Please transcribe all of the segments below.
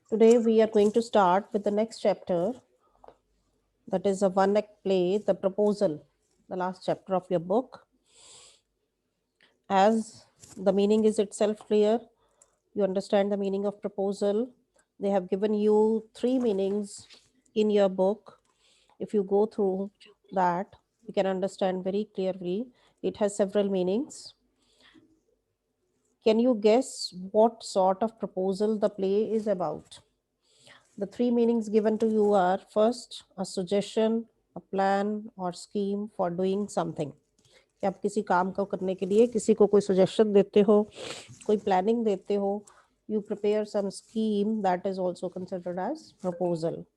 Today we are going to start with the next chapter, that is a one act play, The Proposal, the last chapter of your book. As the meaning is itself clear, you understand the meaning of proposal. They have given you three meanings in your book. If you go through that, you can understand very clearly. It has several meanings. Can you guess what sort of proposal the play is about? The three meanings given to you are: first, a suggestion, a plan or scheme for doing something. कि आप किसी काम को करने के लिए किसी को कोई सजेशन देते हो, कोई प्लानिंग देते हो, you prepare some scheme, that is also considered as proposal.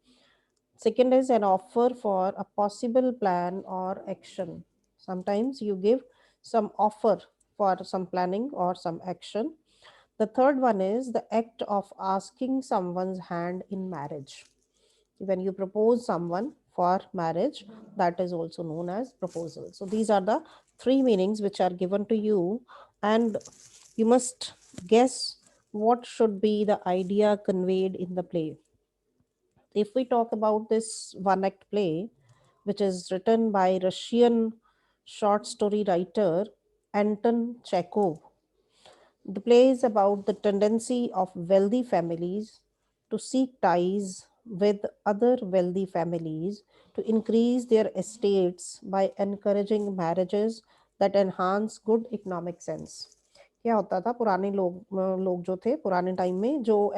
Second is an offer for a possible plan or action. Sometimes you give some offer for some planning or some action. The third one is the act of asking someone's hand in marriage. When you propose someone for marriage, that is also known as proposal. So these are the three meanings which are given to you, and you must guess what should be the idea conveyed in the play. If we talk about this one act play, which is written by Russian short story writer Anton Chekhov, the play is about the tendency of wealthy families to seek ties with other wealthy families to increase their estates by encouraging marriages that enhance good economic sense. क्या होता था, पुराने लोग जो थे पुराने time में, जो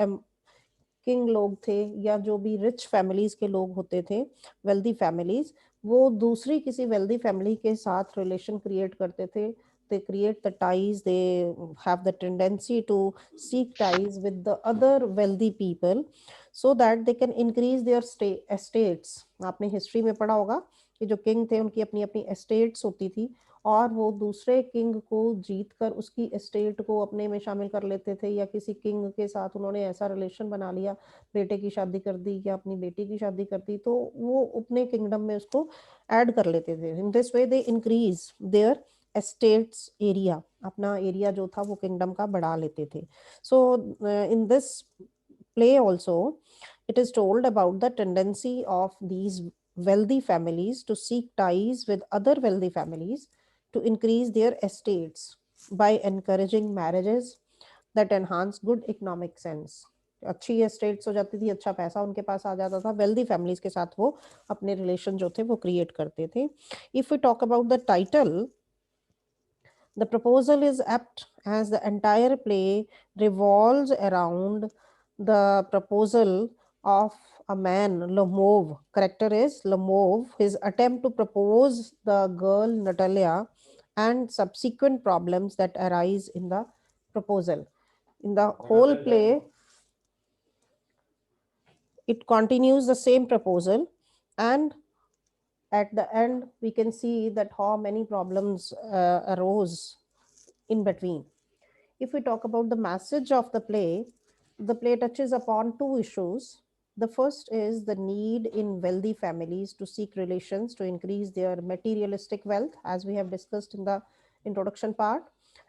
किंग लोग थे या जो भी रिच फैमिलीज के लोग होते थे, वेल्दी फैमिलीज, वो दूसरी किसी वेल्दी फैमिली के साथ रिलेशन क्रिएट करते थे. They create the ties, they have the tendency to seek ties with the other wealthy people so that they can increase their estates. आपने हिस्ट्री में पढ़ा होगा कि जो किंग थे उनकी अपनी अपनी एस्टेट्स होती थी, और वो दूसरे किंग को जीत कर उसकी एस्टेट को अपने में शामिल कर लेते थे, या किसी किंग के साथ उन्होंने ऐसा रिलेशन बना लिया, बेटे की शादी कर दी या अपनी बेटी की शादी कर दी, तो वो अपने किंगडम में उसको ऐड कर लेते थे. In this way they increase their estates area, अपना एरिया जो था वो किंगडम का बढ़ा लेते थे. So in this play also, it is told about the tendency of these wealthy families to seek ties with other wealthy families to increase their estates by encouraging marriages that enhance good economic sense. अच्छी estates हो जाती थी, अच्छा पैसा उनके पास आ जाता था, wealthy families के साथ वो अपने रिलेशन जो थे वो क्रिएट करते थे. If we talk about the title, the proposal is apt as the entire play revolves around the proposal of a man, Lomov. Character is Lomov, his attempt to propose the girl Natalia, and subsequent problems that arise in the proposal. In the whole play, it continues the same proposal, and at the end, we can see that how many problems arose in between. If we talk about the message of the play touches upon two issues. The first is the need in wealthy families to seek relations to increase their materialistic wealth, as we have discussed in the introduction part.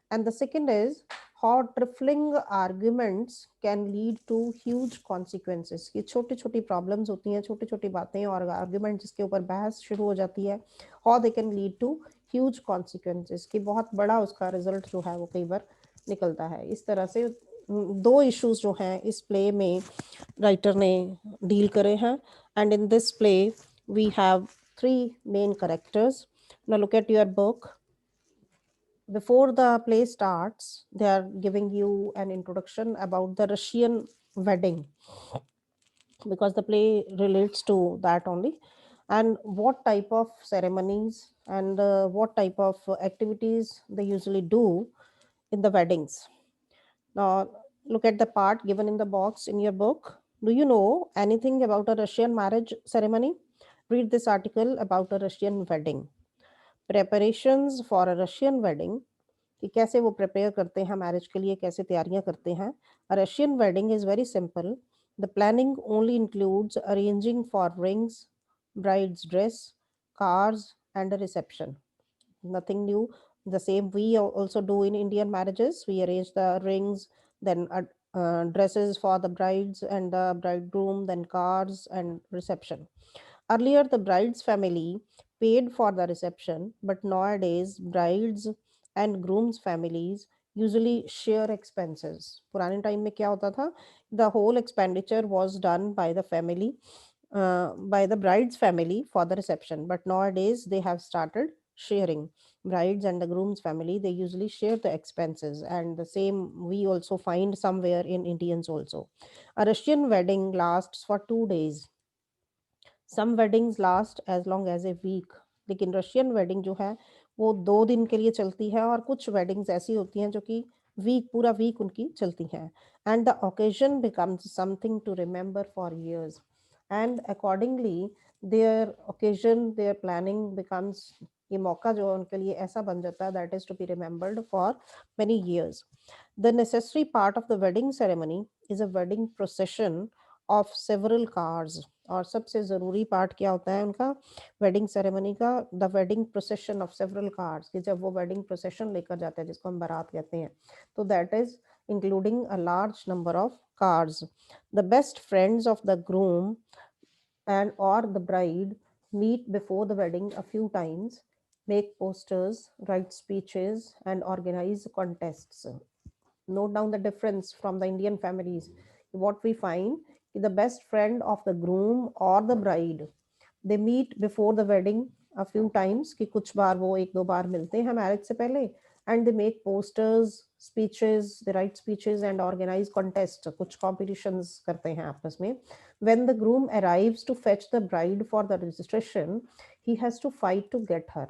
And the second is how trifling arguments can lead to huge consequences. कि छोटी छोटी problems होती हैं, छोटी छोटी बातें और argument जिसके ऊपर बहस शुरू हो जाती है, how they can lead to huge consequences, कि बहुत बड़ा उसका रिजल्ट जो है वो कई बार निकलता है. इस तरह से दो इश्यूज जो हैं इस प्ले में राइटर ने डील करे हैं. And in this play we have three main characters. Now look at your book. Before the play starts, they are giving you an introduction about the Russian wedding, because the play relates to that only, and what type of ceremonies and what type of activities they usually do in the weddings. Now, look at the part given in the box in your book. Do you know anything about a Russian marriage ceremony? Read this article about a Russian wedding. Preparations for a Russian wedding, कि कैसे वो prepare करते हैं marriage के लिए, कैसे तैयारियां करते हैं. A Russian wedding is very simple. The planning only includes arranging for rings, bride's dress, cars, and a reception. Nothing new. The same we also do in Indian marriages. We arrange the rings, then dresses for the brides and the bridegroom, then cars and reception. Earlier, the bride's family paid for the reception, but nowadays, brides and groom's families usually share expenses. पुराने time में क्या होता था? The whole expenditure was done by the family, by the bride's family for the reception, but nowadays they have started sharing. Brides and the groom's family, they usually share the expenses, and the same we also find somewhere in Indians also. A Russian wedding lasts for 2 days. Some weddings last as long as a week, लेकिन Russian wedding जो है वो 2 दिन के लिए चलती है, और कुछ वेडिंग्स ऐसी होती हैं जो कि वीक, पूरा वीक उनकी चलती हैं. And the occasion becomes something to remember for years, and accordingly their occasion, their planning becomes, ये मौका जो है उनके लिए ऐसा बन जाता है that is to be remembered for many years. The necessary part of the wedding ceremony is a wedding procession of several cars. और सबसे ज़रूरी पार्ट क्या होता है उनका वेडिंग सेरेमनी का? The wedding procession of several cars, कि जब वो वेडिंग प्रोसेशन लेकर जाते हैं जिसको हम बारात कहते हैं, तो that is including a large number of cars. The best friends of the groom and or the bride meet before the wedding a few times, make posters, write speeches, and organize contests. Note down the difference from the Indian families. What we find, the best friend of the groom or the bride, they meet before the wedding a few times, कि कुछ बार वो एक दो बार मिलते हैं marriage से पहले, and they make posters, speeches, they write speeches and organize contest, कुछ competitions करते हैं आपस में. When the groom arrives to fetch the bride for the registration, he has to fight to get her.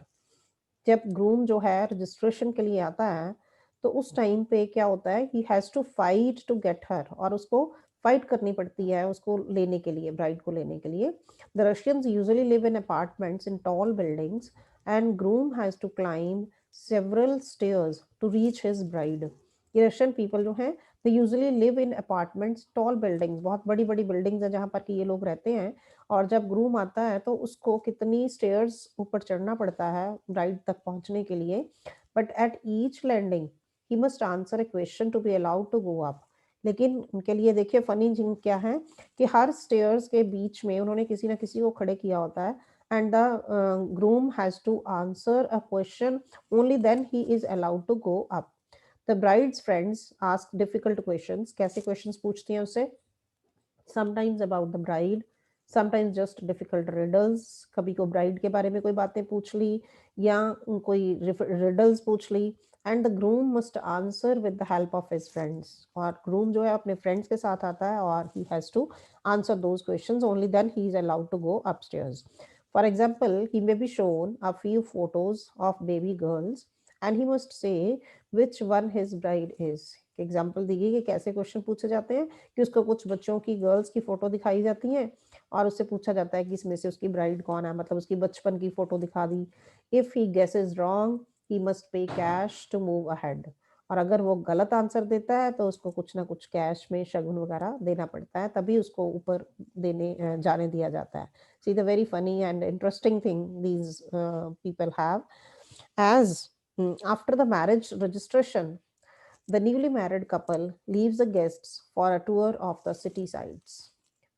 जब groom जो है registration के लिए आता है, तो उस टाइम पे क्या होता है, he has to fight to get her, और उसको फाइट करनी पड़ती है उसको लेने के लिए, ब्राइड को लेने के लिए. The Russians usually live in apartments in tall buildings, and groom has to climb several stairs to reach his bride. ये रशियन पीपल जो हैं, they usually live in apartments, tall buildings, बहुत बड़ी बड़ी बिल्डिंग्स हैं जहाँ पर कि ये लोग रहते हैं. और जब ग्रूम आता है तो उसको कितनी स्टेयर्स ऊपर चढ़ना पड़ता है ब्राइड तक पहुंचने के लिए. But at each landing he must answer a question to be allowed to go up. लेकिन उनके लिए देखिए फनी थिंग क्या है, कि हर स्टेयर्स के बीच में उन्होंने किसी ना किसी को खड़े किया होता है, and the groom has to answer a question, only then he is allowed to go up. The bride's friends ask difficult questions. कैसे क्वेश्चंस पूछती हैं उससे? Sometimes about the bride, sometimes just difficult riddles. कभी को bride के बारे में कोई बातें पूछ ली, या कोई रिडल्स पूछ ली, and the groom must answer with the help of his friends. और ग्रूम जो है अपने फ्रेंड्स के साथ आता है, और he has to answer those questions, only then he is allowed to go upstairs. For example, he may be shown a few photos of baby girls, and he must say which one his bride is. Example दीजिए कि कैसे question पूछे जाते हैं, कि उसको कुछ बच्चों की, गर्ल्स की फोटो दिखाई जाती है, और उससे पूछा जाता है कि इसमें से उसकी ब्राइड कौन है, मतलब उसकी बचपन की फोटो दिखा दी. If he guesses wrong, he must pay cash to move ahead. और अगर वो गलत आंसर देता है तो उसको कुछ ना कुछ कैश में शगुन वगैरह देना पड़ता है, तभी उसको ऊपर देने जाने दिया जाता है. See the very funny and interesting thing these people have. As after the marriage registration, the newly married couple leaves the guests for a tour of the city sites.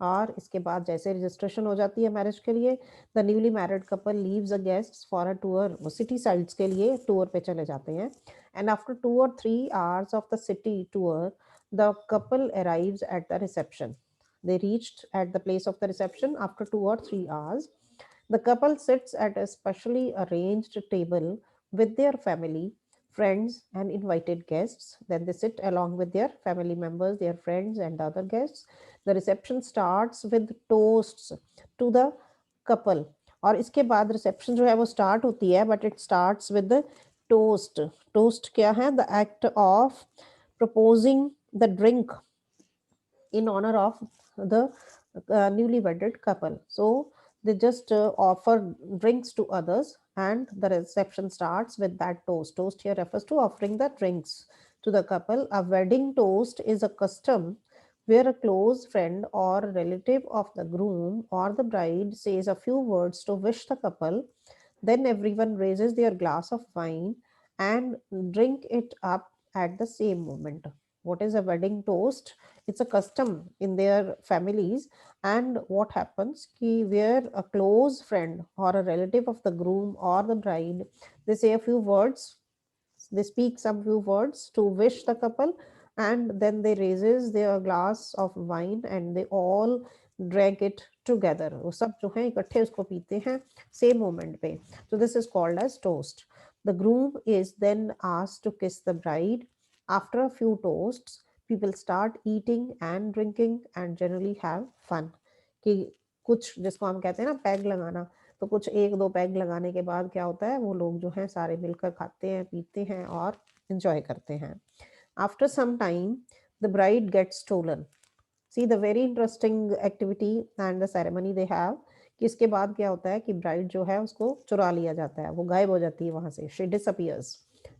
और इसके बाद जैसे रजिस्ट्रेशन हो जाती है मैरिज के लिए, the newly married couple leaves the guests for a tour, वो सिटी साइट्स के लिए टूर पे चले जाते हैं. And after 2 or 3 hours of the city tour, the couple arrives at the reception. They reached at the place of the reception after 2 or 3 hours. The couple sits at a specially arranged table with their family, friends, and invited guests. Then they sit along with their family members, their friends, and other guests. The reception starts with toasts to the couple. और इसके बाद reception जो है वो start होती है, but it starts with toast. Toast क्या है? The act of proposing the drink in honor of the newly wedded couple. So they just offer drinks to others, and the reception starts with that toast. Toast here refers to offering the drinks to the couple. A wedding toast is a custom where a close friend or relative of the groom or the bride says a few words to wish the couple. Then everyone raises their glass of wine and drink it up at the same moment. what is a wedding toast? It's a custom in their families. And what happens ki where a close friend or a relative of the groom or the bride, they say a few words, they speak some few words to wish the couple, and then they raises their glass of wine and they all drink it together. वो सब जो है इकट्ठे उसको पीते हैं same moment पे. So this is called as toast. The groom is then asked to kiss the bride. After a few toasts, people start eating and drinking and generally have fun. कि कुछ जिसको हम कहते हैं ना पैग लगाना, तो कुछ एक दो पैग लगाने के बाद क्या होता है, वो लोग जो हैं सारे मिलकर खाते हैं, पीते हैं और एंजॉय करते हैं. After some time the bride gets stolen. See the very interesting activity and the ceremony they have, कि इसके बाद क्या होता है कि ब्राइड जो है उसको चुरा लिया जाता है, वो गायब हो जाती है वहां से, she disappears.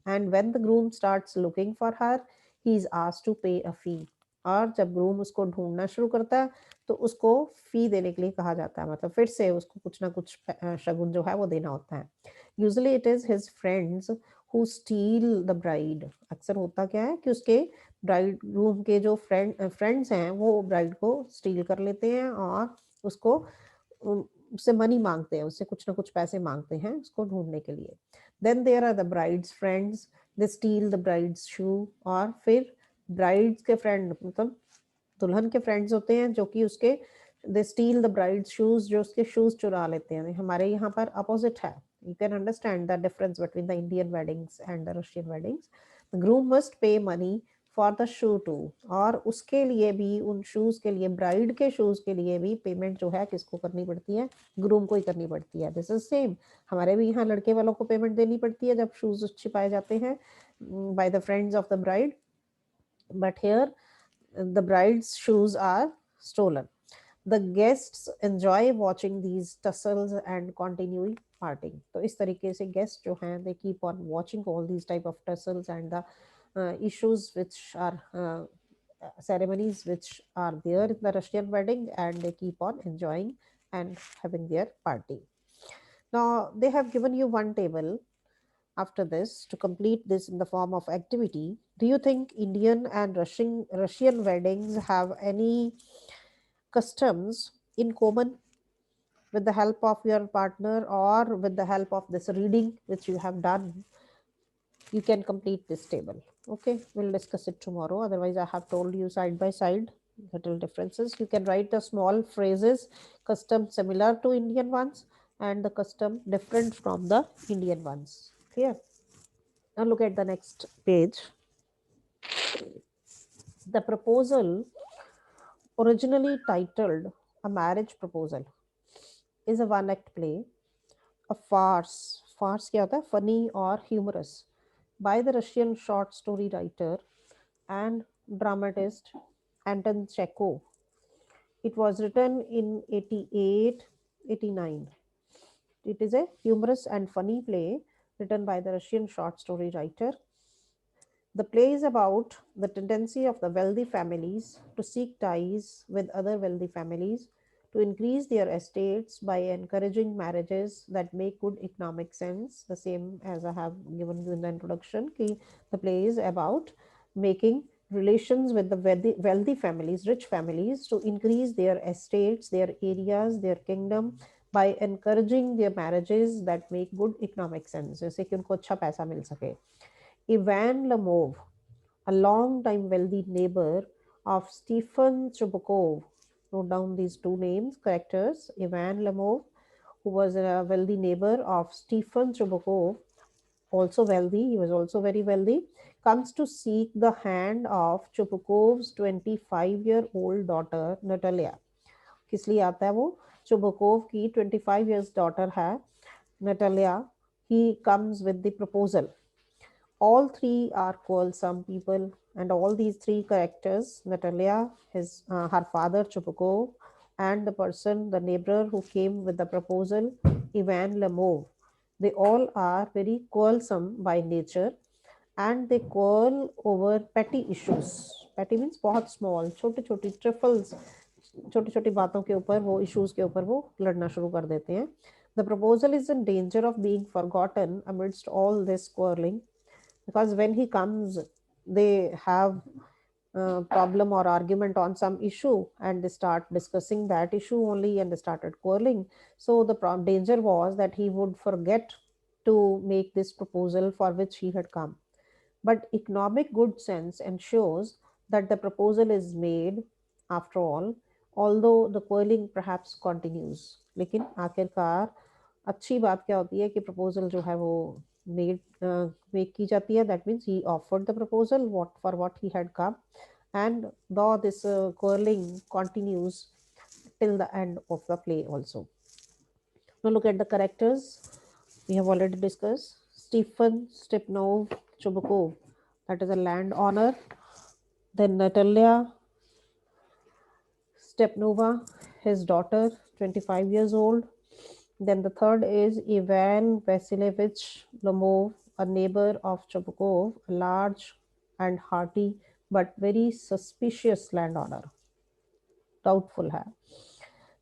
And when the groom starts looking for her, he is asked to pay a फी. और जब ग्रूम उसको ढूंढना शुरू करता है तो उसको फी देने के लिए कहा जाता है, मतलब फिर से उसको कुछ ना कुछ शगुन जो है वो देना होता है. Usually it is his friends who steel the bride. अक्सर होता क्या है कि उसके ब्राइड ग्रूम के जो फ्रेंड्स हैं वो ब्राइड को स्टील कर लेते हैं और उसको उससे मनी मांगते हैं, उससे कुछ ना कुछ पैसे मांगते हैं उसको ढूंढने के लिए. Then there are the bride's friends, they steal the bride's shoe. और फिर ब्राइड्स के फ्रेंड मतलब दुल्हन के फ्रेंड्स होते हैं जो कि उसके, दे स्टील द ब्राइड्स शूज, जो उसके शूज चुरा लेते हैं. हमारे यहाँ पर अपोजिट है. You can understand the difference between the Indian weddings and the Russian weddings. The groom must pay money for the shoe too. और उसके लिए भी, उन शूज के लिए, ब्राइड के शूज के लिए भी पेमेंट जो है किसको करनी पड़ती है, ग्रूम को ही करनी पड़ती है. This is same. हमारे भी यहाँ लड़के वालों को पेमेंट देनी पड़ती है जब शूज छिपाए जाते हैं by the friends of the bride. But here the bride's shoes are stolen. The guests enjoy watching these tussles and continue partying. तो इस तरीके से guests जो हैं they keep on watching all these type of tussles and the issues which are ceremonies which are there in the Russian wedding, and they keep on enjoying and having their party. Now they have given you one table after this to complete this in the form of activity. Do you think Indian and Russian weddings have any customs in common? With the help of your partner or with the help of this reading which you have done, you can complete this table. Okay, we'll discuss it tomorrow. Otherwise, I have told you side by side little differences. You can write the small phrases, custom similar to Indian ones and the custom different from the Indian ones. Clear? Now look at the next page. The proposal, originally titled A Marriage Proposal, is a one-act play, a farce. Farce क्या होता है? Funny or humorous, by the Russian short story writer and dramatist Anton Chekhov. It was written in 88-89. It is a humorous and funny play written by the Russian short story writer. The play is about the tendency of the wealthy families to seek ties with other wealthy families to increase their estates by encouraging marriages that make good economic sense. The same as I have given you in the introduction, the play is about making relations with the wealthy families, rich families, to increase their estates, their areas, their kingdom by encouraging their marriages that make good economic sense, जैसे कि उनको अच्छा पैसा मिल सके. Ivan Lemov, a long-time wealthy neighbor of Stephen Chubukov. Note down these two names, characters. Ivan Lemov, who was a wealthy neighbor of Stephen Chubukov, also wealthy, he was also very wealthy, comes to seek the hand of Chubukov's 25-year-old daughter, Natalia. किस लिए आता है वो? Chubukov की 25 years daughter है Natalia. He comes with the proposal. All three are quarrelsome people, and all these three characters, Natalia, her father Chupukov, and the neighbor who came with the proposal, Ivan Lemov, they all are very quarrelsome by nature, and they quarrel over petty issues. Petty means बहुत small, छोटे छोटे trifles, छोटी छोटी बातों के ऊपर, वो issues के ऊपर वो लड़ना शुरू कर देते हैं. The proposal is in danger of being forgotten amidst all this quarreling, because when he comes they have problem or argument on some issue, and they start discussing that issue only, and they started quarreling. So the danger was that he would forget to make this proposal for which he had come. But economic good sense ensures that the proposal is made after all, although the quarreling perhaps continues. लेकिन आखिरकार अच्छी बात क्या होती है कि proposal जो है वो मेड मेक की जाती है. That means he offered the proposal what for what he had come, and though this quarreling continues till the end of the play also. Now look at the characters. We have already discussed Stephen Stepnov Chubukov, that is a land owner. Then Natalia Stepnova, his daughter, 25 years old. Then the third is Ivan Vasilievich Lomov, a neighbor of Chubukov, a large and hearty but very suspicious landowner, doubtful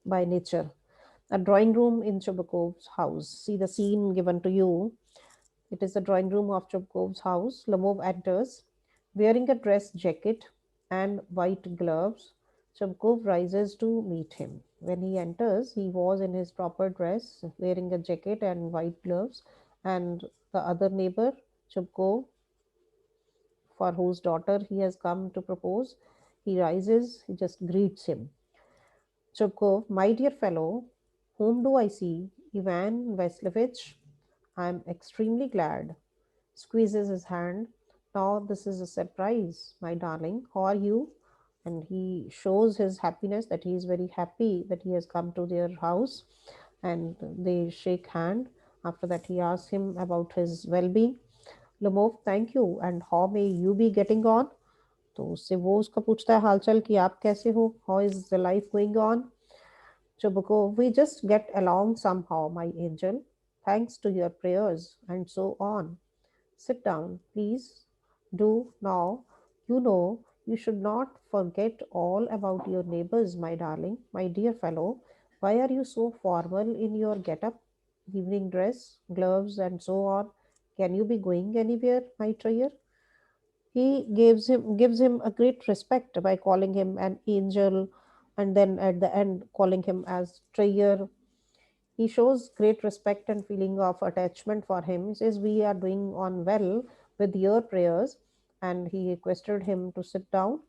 by nature. A drawing room in Chubakov's house. See the scene given to you. It is the drawing room of Chubakov's house. Lomov enters, wearing a dress jacket and white gloves. Chubkov rises to meet him. When he enters, he was in his proper dress, wearing a jacket and white gloves. And the other neighbor, Chubkov, for whose daughter he has come to propose, he rises, he just greets him. Chubkov, my dear fellow, whom do I see? Ivan Vasilevich. I am extremely glad. Squeezes his hand. Now this is a surprise, my darling. How are you? And he shows his happiness, that he is very happy that he has come to their house, and they shake hand. After that, he asks him about his well-being. Lomov, thank you, and how may you be getting on? तो उससे वो उसका पूछता है हालचाल कि आप कैसे हो, how is the life going on. Chubukov, we just get along somehow, my angel, thanks to your prayers, and so on. Sit down, please. Do now. You know, you should not forget all about your neighbors, my darling, my dear fellow. Why are you so formal in your get-up? Evening dress, gloves, and so on. Can you be going anywhere, my dear? He gives him a great respect by calling him an angel, and then at the end calling him as Treyer. He shows great respect and feeling of attachment for him. He says, we are doing on well with your prayers, and he requested him to sit down.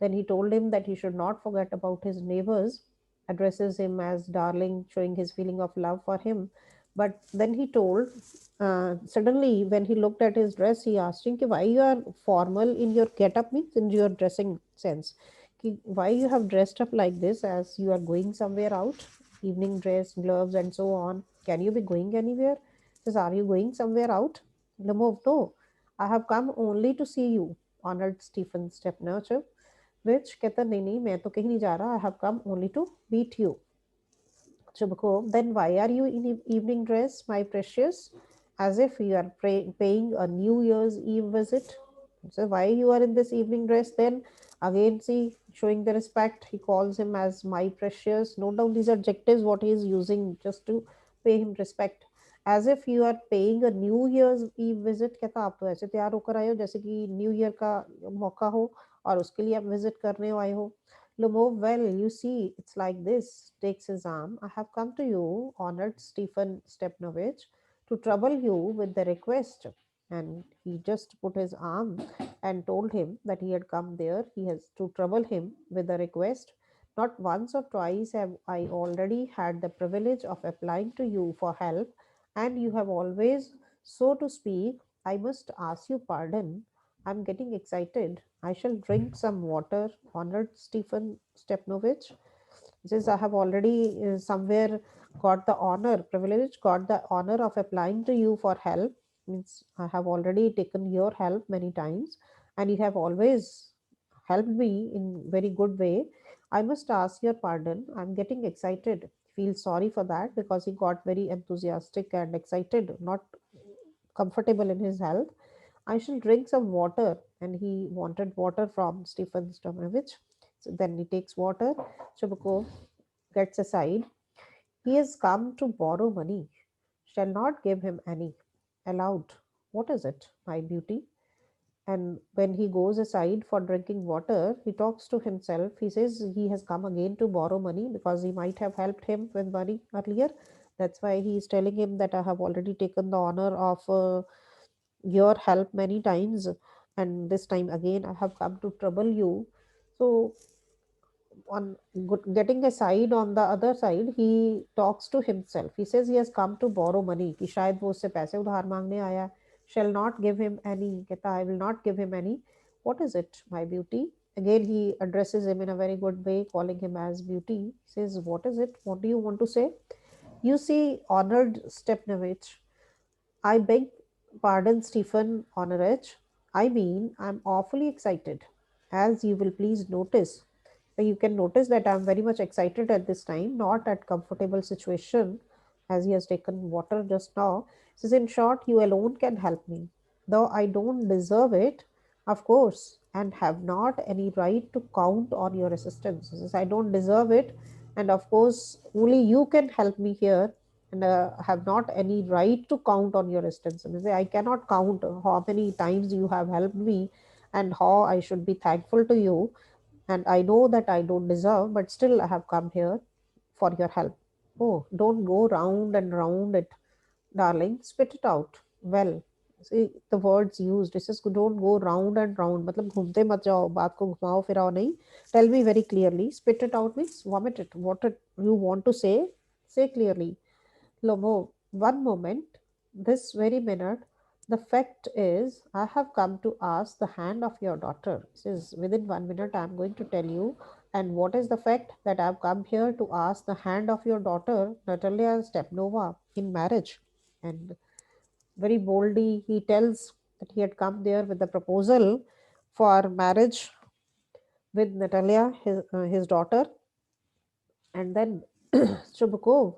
Then he told him that he should not forget about his neighbors, addresses him as darling, showing his feeling of love for him. But then he told, suddenly, when he looked at his dress, he asked him, why you are formal in your get-up, means in your dressing sense. Why you have dressed up like this as you are going somewhere out? Evening dress, gloves, and so on. Can you be going anywhere? He says, are you going somewhere out? Lamov, no. I have come only to see you, honored Stephen Stepner, which कहता नहीं नहीं मैं तो कहीं नहीं जा रहा. I have come only to meet you. Chubako, then why are you in evening dress, my precious? As if you are paying a New Year's Eve visit. So why you are in this evening dress then? Again, see, showing the respect, he calls him as my precious. Note down these adjectives, what he is using just to pay him respect. As if you are paying a New Year's Eve visit. कहता आप तो ऐसे तैयार होकर आए हो जैसे कि न्यू ईयर का मौका हो और उसके लिए आप विजिट करने आए हो. Lumov, well, you see, it's like this. Takes his arm. I have come to you, honored Stephen Stepnovich, to trouble you with the request. And he just put his arm and told him that he had come there. He has to trouble him with the request. Not once or twice have I already had the privilege of applying to you for help, and you have always, so to speak, I must ask you pardon. I'm getting excited. I shall drink some water, honored Stephen Stepnovich. Says, I have already somewhere got the honor, privilege, got the honor of applying to you for help. Means I have already taken your help many times, and you have always helped me in very good way. I must ask your pardon. I'm getting excited. Feel sorry for that because he got very enthusiastic and excited, not comfortable in his health. I shall drink some water. And he wanted water from Stephen Stomanovich. So then he takes water. Chubukov gets aside. He has come to borrow money. Shall not give him any. Allowed. What is it, my beauty? And when he goes aside for drinking water, he talks to himself. He says he has come again to borrow money because he might have helped him with money earlier. That's why he is telling him that I have already taken the honor of your help many times, and this time again I have come to trouble you. So on getting aside, on the other side, he talks to himself. He says he has come to borrow money, कि शायद वो उससे पैसे उधार मांगने आया है. Shall not give him any, कहता I will not give him any. What is it, my beauty? Again he addresses him in a very good way, calling him as beauty. He says, what is it, what do you want to say? You see, honored Stepnovich, I beg pardon, Stephen Honorich. I mean, I'm awfully excited. As you will please notice, you can notice that I'm very much excited at this time, not at comfortable situation, as he has taken water just now. Says, in short, you alone can help me, though I don't deserve it, of course, and have not any right to count on your assistance. He says, I don't deserve it, and of course, only you can help me here, and have not any right to count on your assistance. And say, I cannot count how many times you have helped me and how I should be thankful to you. And I know that I don't deserve, but still I have come here for your help. Oh, don't go round and round it, darling. Spit it out. Well, see the words used. This is don't go round and round. मतलब घूमते मत जाओ, बात को घुमाओ फिराओ नहीं. Tell me very clearly. Spit it out means vomit it. What it you want to say clearly. Lomo, one moment, this very minute. The fact is, I have come to ask the hand of your daughter. This is within 1 minute, I am going to tell you. And what is the fact that I have come here to ask the hand of your daughter, Natalia Stepnova, in marriage? And very boldly, he tells that he had come there with the proposal for marriage with Natalia, his daughter. And then Chubukov,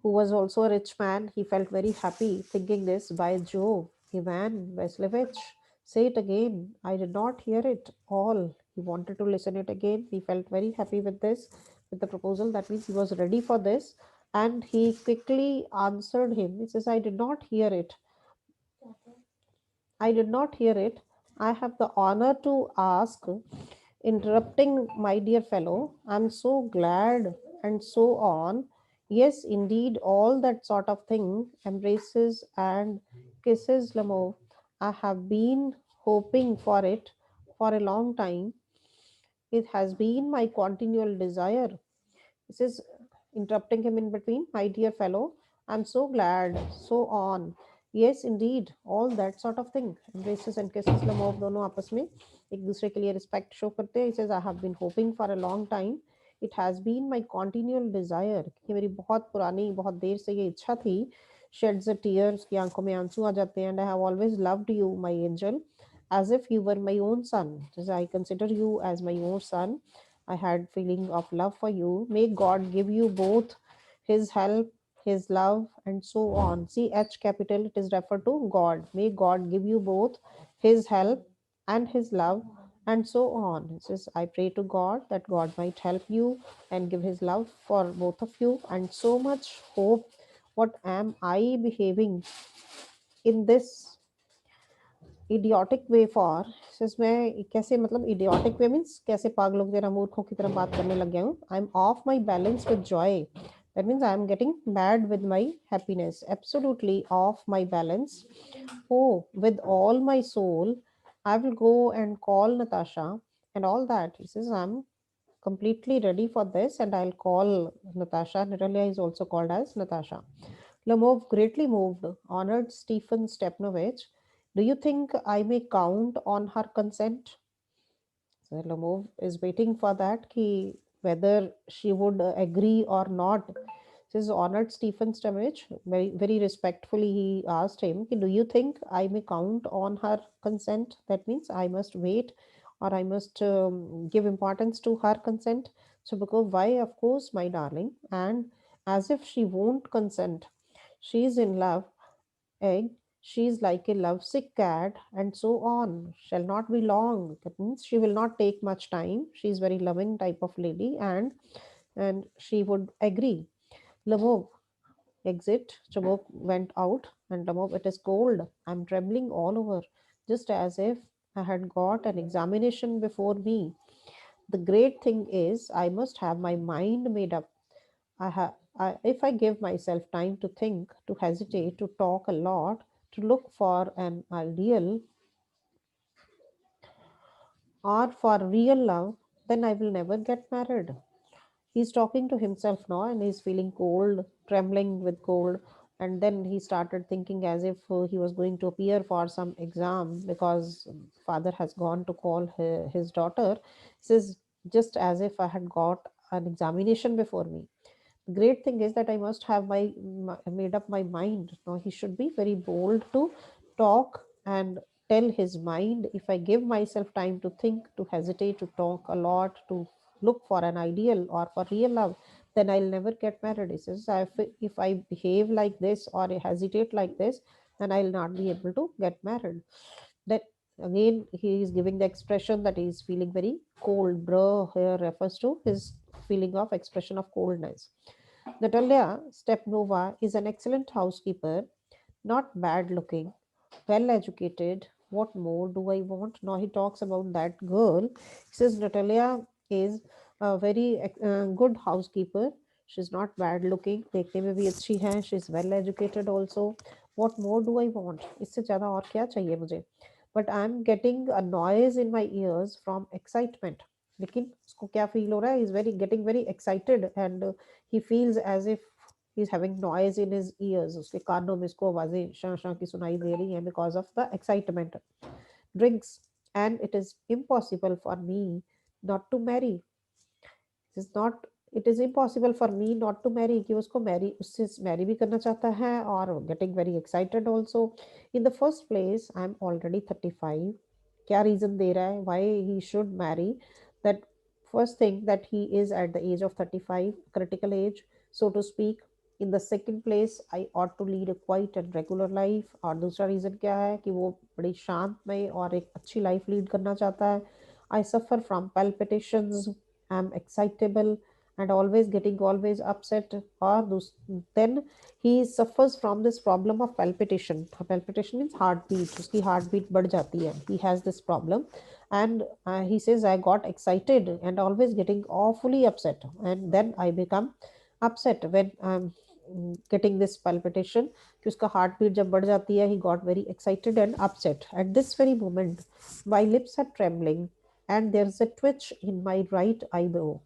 who was also a rich man, he felt very happy thinking this. By Jove, Ivan Vasilevich, say it again. I did not hear it all. He wanted to listen it again. He felt very happy with this, with the proposal. That means he was ready for this. And he quickly answered him. He says, I did not hear it. I did not hear it. I have the honor to ask, interrupting my dear fellow, I'm so glad, and so on. Yes, indeed, all that sort of thing, embraces and kisses, Lamo. I have been hoping for it for a long time. It has been my continual desire. This is interrupting him in between. My dear fellow, I'm so glad, so on. Yes, indeed, all that sort of thing. Embraces and kisses, लमोव दोनों आपस में एक दूसरे के लिए respect show करते हैं. He says, I have been hoping for a long time. It has been my continual desire. ये मेरी बहुत पुरानी, बहुत देर से ये इच्छा थी. Sheds a tear, उसकी आंखों में आंसू आ जाते हैं. And I have always loved you, my angel, as if you were my own son. Says, I consider you as my own son. I had feeling of love for you. May God give you both his help, his love, and so on. See, H capital, it is referred to God. May God give you both his help and his love, and so on. It says, I pray to God that God might help you and give his love for both of you, and so much hope. What am I behaving in this idiotic way for? Says मैं कैसे, मतलब idiotic way means कैसे पागलों की तरह, मूर्खों की तरह बात करने लग गया हूँ. I'm off my balance with joy. That means I am getting mad with my happiness. Absolutely off my balance. Oh, with all my soul, I will go and call Natasha and all that. He says, I'm completely ready for this, and I'll call Natasha. Natalia is also called as Natasha. Lomov, greatly moved, honored Stephen Stepnovich. Do you think I may count on her consent? So Lomov is waiting for that, ki whether she would agree or not. Says honored Stephen Stepnovich, very respectfully, he asked him, ki, do you think I may count on her consent? That means I must wait, or I must give importance to her consent. So because why? Of course, my darling. And as if she won't consent. She is in love, egg, she is like a lovesick cat, and so on. Shall not be long. That means she will not take much time. She is very loving type of lady, and she would agree. Lamov, exit. Chabok went out, and Lamov, it is cold. I'm trembling all over. just as if I had got an examination before me. The great thing is, I must have my mind made up. If I give myself time to think, to hesitate, to talk a lot, to look for an ideal or for real love, then I will never get married. He's talking to himself now and he's feeling cold, trembling with cold. And then he started thinking as if he was going to appear for some exam because father has gone to call his daughter. He says, just as if I had got an examination before me. The great thing is that I must have made up my mind. Now he should be very bold to talk and tell his mind. If I give myself time to think, to hesitate, to talk a lot, to look for an ideal or for real love, then I'll never get married. He says, if I behave like this or I hesitate like this, then I'll not be able to get married. That again, he is giving the expression that he is feeling very cold. Bro here refers to his feeling of expression of coldness. Natalia Stepnova is an excellent housekeeper, not bad looking, well educated. What more do I want? Now he talks about that girl. He says Natalia is a very good housekeeper. She's not bad looking. देखने में भी अच्छी है. She's well educated also. What more do I want? इससे ज़्यादा और क्या चाहिए मुझे? But I'm getting a noise in my ears from excitement. लेकिन उसको क्या फील हो रहा है? He's very getting very excited and he feels as if he's having noise in his ears. उसके कानों में इसको आवाजें शां शां की सुनाई दे रही हैं because of the excitement. Drinks, and it is impossible for me not to marry. It is not. It is impossible for me not to marry. कि उसको उससे marry भी करना चाहता है और getting very excited also. In the first place, I'm already 35. क्या reason दे रहा है why he should marry? That first thing, that he is at the age of 35, critical age, so to speak. In the second place, I ought to lead a quiet and regular life. और दूसरा reason क्या है कि वो बड़ी शांतमय और एक अच्छी life lead करना चाहता है. I suffer from palpitations. I'm excitable and always getting always upset. Or then he suffers from this problem of palpitation. Palpitation means heartbeat. उसकी heartbeat बढ़ जाती है. He has this problem, and he says I got excited and always getting awfully upset, and then I become upset when I'm getting this palpitation. कि उसका heartbeat जब बढ़ जाती है, he got very excited and upset. At this very moment, my lips are trembling and there's a twitch in my right eyebrow.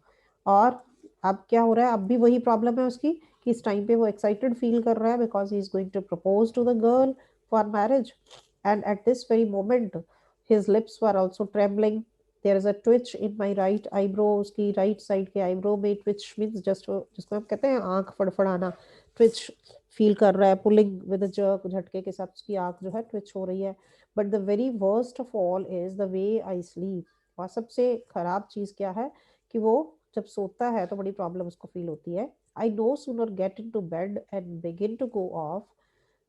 और अब क्या हो रहा है? अब भी वही प्रॉब्लम है उसकी कि इस टाइम पे वो एक्साइटेड फील कर रहा है because he is going to propose to the girl for marriage. And at this very moment his lips were also trembling. There is a twitch in my right eyebrow. उसकी right side के eyebrow में twitch means just जिसको हम कहते हैं आंख फड़फड़ाना. Twitch feel कर रहा है, पुलिंग विद अ जर्क, झटके के साथ उसकी आंख जो है ट्विच हो रही है. But the very worst of all is the way I sleep. और सबसे खराब चीज क्या है कि वो जब सोता है तो बड़ी प्रॉब्लम उसको फील होती है. I no sooner get into bed and begin to go off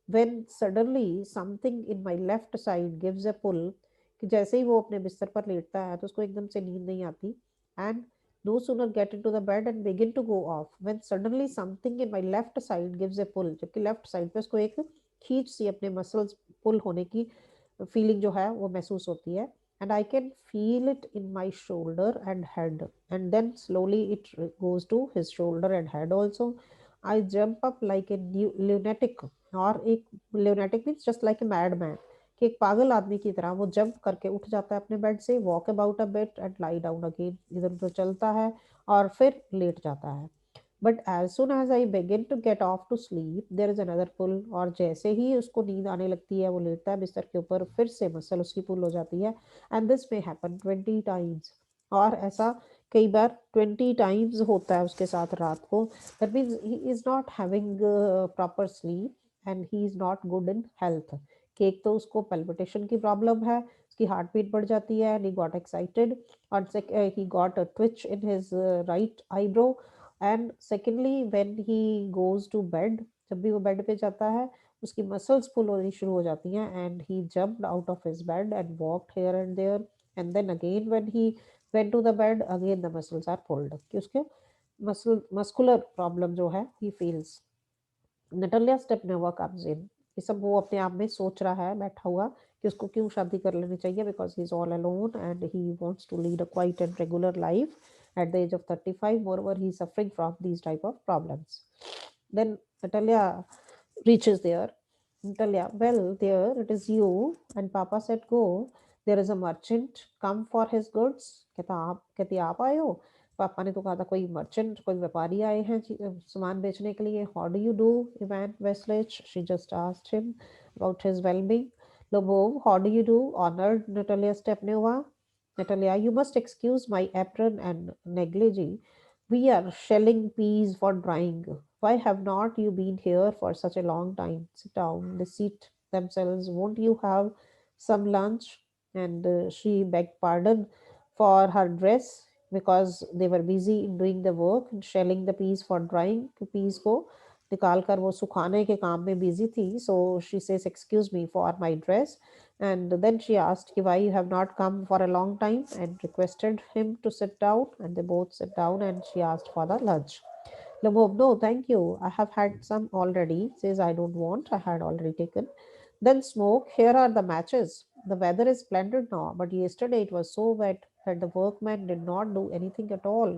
when suddenly something in my left side gives a pull. कि जैसे ही वो अपने बिस्तर पर लेटता है तो उसको एकदम से नींद नहीं आती. And no sooner get into the bed and begin to go off when suddenly something in my left side gives a pull. जबकि लेफ्ट साइड पे उसको एक खींच सी अपने मसल्स पुल होने की फीलिंग जो है वो महसूस होती है. And I can feel it in my shoulder and head, and then slowly it goes to his shoulder and head also. I jump up like a new lunatic. और एक lunatic means just like a madman, कि एक पागल आदमी की तरह वो jump करके उठ जाता है अपने बेड से, walk about a bit and lie down again, इधर उधर चलता है और फिर लेट जाता है. But as soon as I begin to get off to sleep there is another pull. और जैसे ही उसको नींद आने लगती है वो लेटता है बिस्तर के ऊपर, फिर से मसल उसकी पुल हो जाती है. And this may happen 20 times. और ऐसा कई बार 20 टाइम्स होता है उसके साथ रात को. That means he is not having proper sleep and he is not good in health. कि एक तो उसको पेल्पिटेशन की प्रॉब्लम है, उसकी हार्ट बीट बढ़ जाती है एंड ही गॉट एक्साइटेड, और he got a twitch in his right eyebrow. And secondly when he goes to bed, जब भी वो बेड पे जाता है उसकी मसल्स पुल होनी शुरू हो जाती हैं. And he jumped out of his bed and walked here and there. And then again when he went to the bed, again the muscles are pulled. कि उसके मस्कुलर प्रॉब्लम जो है he feels. Natalia Stepnova comes in. ये सब वो अपने आप में सोच रहा है बैठा हुआ कि उसको क्यों शादी कर लेनी चाहिए, because he is all alone and he wants to lead a quiet and regular life at the age of 35. Moreover, he is suffering from these type of problems. Then Natalia reaches there. Natalia, well, there it is you. And Papa said, go. There is a merchant come for his goods. कहती आप आए हो? पापा ने तो कहा था कोई मर्चेंट, कोई व्यापारी आए हैं सामान बेचने के लिए. How do you do, Ivan Vasilyevich? She just asked him about his wellbeing. Lobov, how do you do? Honored Natalia Stepnova. Natalia, you must excuse my apron and negligee. We are shelling peas for drying. Why have not you been here for such a long time? Sit down. They seat themselves. Won't you have some lunch? And she begged pardon for her dress because they were busy in doing the work and shelling the peas for drying. Peas को निकाल कर वो सुखाने के काम में busy थी. So she says, excuse me for my dress. And then she asked why you have not come for a long time and requested him to sit down. And they both sat down and she asked for the lunch. Labov, no, thank you. I have had some already. Says, I don't want. I had already taken. Then Smoke, here are the matches. The weather is splendid now, but yesterday it was so wet that the workmen did not do anything at all.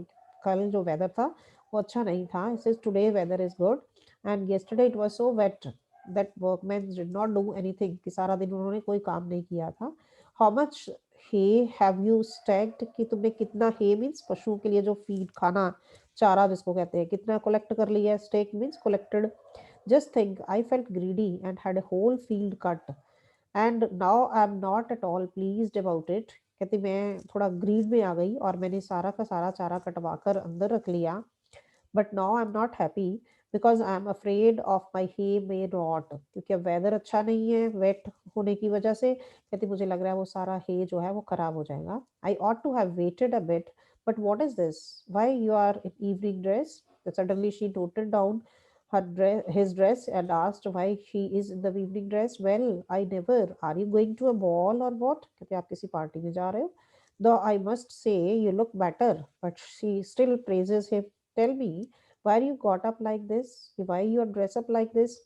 कल जो weather था वो अच्छा नहीं था. It says today weather is good and yesterday it was so wet that workmen did not do anything. कि सारा दिन उन्होंने कोई काम नहीं किया था. How much hay have you stacked? कि तुमने कितना hay means पशुओं के लिए जो feed खाना चारा जिसको कहते हैं कितना collect कर लिया है. Stake means collected. Just think, I felt greedy and had a whole field cut. And now I'm not at all pleased about it. कहती मैं थोड़ा ग्रीड में आ गई और मैंने सारा का सारा चारा कटवा कर अंदर रख लिया. But now I am not happy because I am afraid of my hay may rot. क्योंकि अब वेदर अच्छा नहीं है वेट होने की वजह से. कहती मुझे लग रहा है वो सारा हे जो है वो खराब हो जाएगा. I ought to have waited a bit but what is this, why you are in evening dress. Suddenly she noted down his dress and asked why he is in the evening dress. Well, I never. Are you going to a ball or what? कहते आप किसी party में जा रहे हो? Though I must say you look better, but she still praises him. Tell me, why you got up like this? Why you are dressed up like this?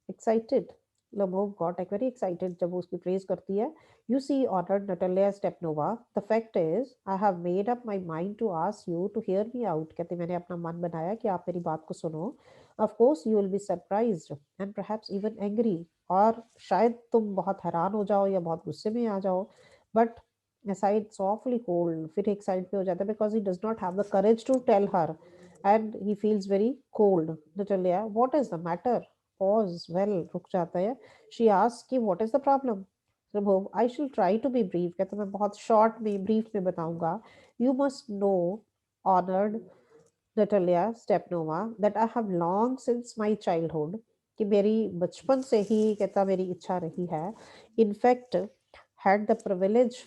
Excited. Lomov got like very excited जब वो उसकी praise करती है. You see, honored Natalia Stepnova, the fact is, I have made up my mind to ask you to hear me out. कहते मैंने अपना मन बनाया कि आप मेरी बात को सुनो. Of course, you will be surprised and perhaps even angry. और शायद तुम बहुत हैरान हो जाओ या बहुत गुस्से में आ जाओ. But aside softly cold, फिर एक साइड पे हो जाता है because he does not have the courage to tell her and he feels very cold. Natalia, what is the matter? Pause. Well, रुक जाता है. She asks कि what is the problem? Prabhu, I shall try to be brief. कहता मैं बहुत short में brief में बताऊंगा. You must know, honored Natalia Stepnova, that I have long since my childhood कि मेरी बचपन से ही कहता मेरी इच्छा रही है. In fact, had the privilege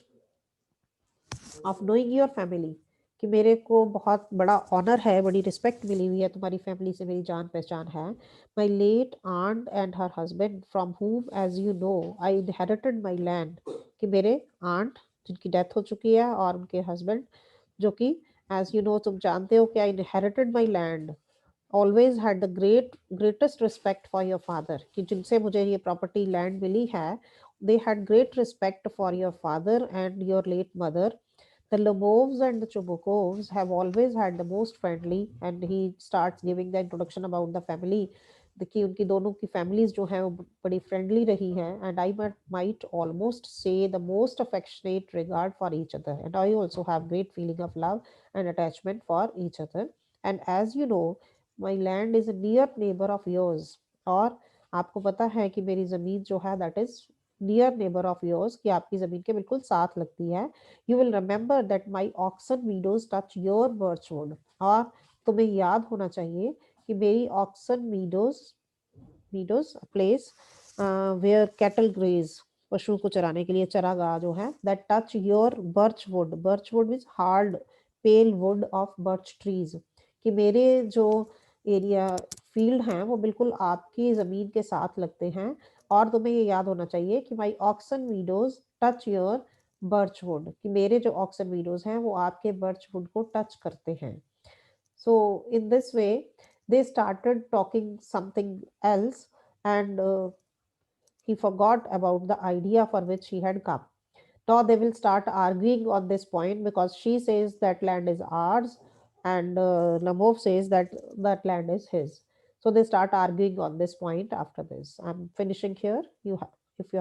of knowing your family कि मेरे को बहुत बड़ा ऑनर है, बड़ी रिस्पेक्ट मिली हुई है तुम्हारी फैमिली से, मेरी जान पहचान है. My late aunt and her husband from whom as you know I inherited my land. कि मेरे आंट जिनकी डेथ हो चुकी है और उनके हस्बैंड जो कि एज यू नो तुम जानते हो कि I inherited my land. Always had the greatest respect for your father कि जिनसे मुझे ये प्रॉपर्टी लैंड मिली है. They had great respect for your father and your late mother. The Lomovs and the Chubukovs have always had the most friendly, and he starts giving the introduction about the family. देखिए उनकी दोनों की families जो हैं वो बड़ी friendly रही हैं. And I might almost say the most affectionate regard for each other, and I also have great feeling of love and attachment for each other. And as you know, my land is a near neighbor of yours. और आपको पता है कि मेरी जमीन जो है that is near neighbor of yours कि आपकी जमीन के बिल्कुल साथ लगती है. You will remember that my oxen meadows touch your birchwood. और तुम्हें याद होना चाहिए कि मेरी oxen meadows place where cattle graze, पशुओं को चराने के लिए चरागाह जो है, that touch your birchwood means hard pale wood of birch trees. कि मेरे जो एरिया फील्ड हैं वो बिल्कुल आपकी जमीन के साथ लगते हैं. और तुम्हें ये याद होना चाहिए कि माई ऑक्सन मीडोज टच योर बर्चवुड कि मेरे जो ऑक्सन मीडोज हैं वो आपके बर्चवुड को टच करते हैं. So in this way they started talking something else. And He forgot about the idea for which he had come. Now they will start arguing on this point because she says that land is ours and Lamov says that that land is his. So they start arguing on this point after this. I'm finishing here. You have, if you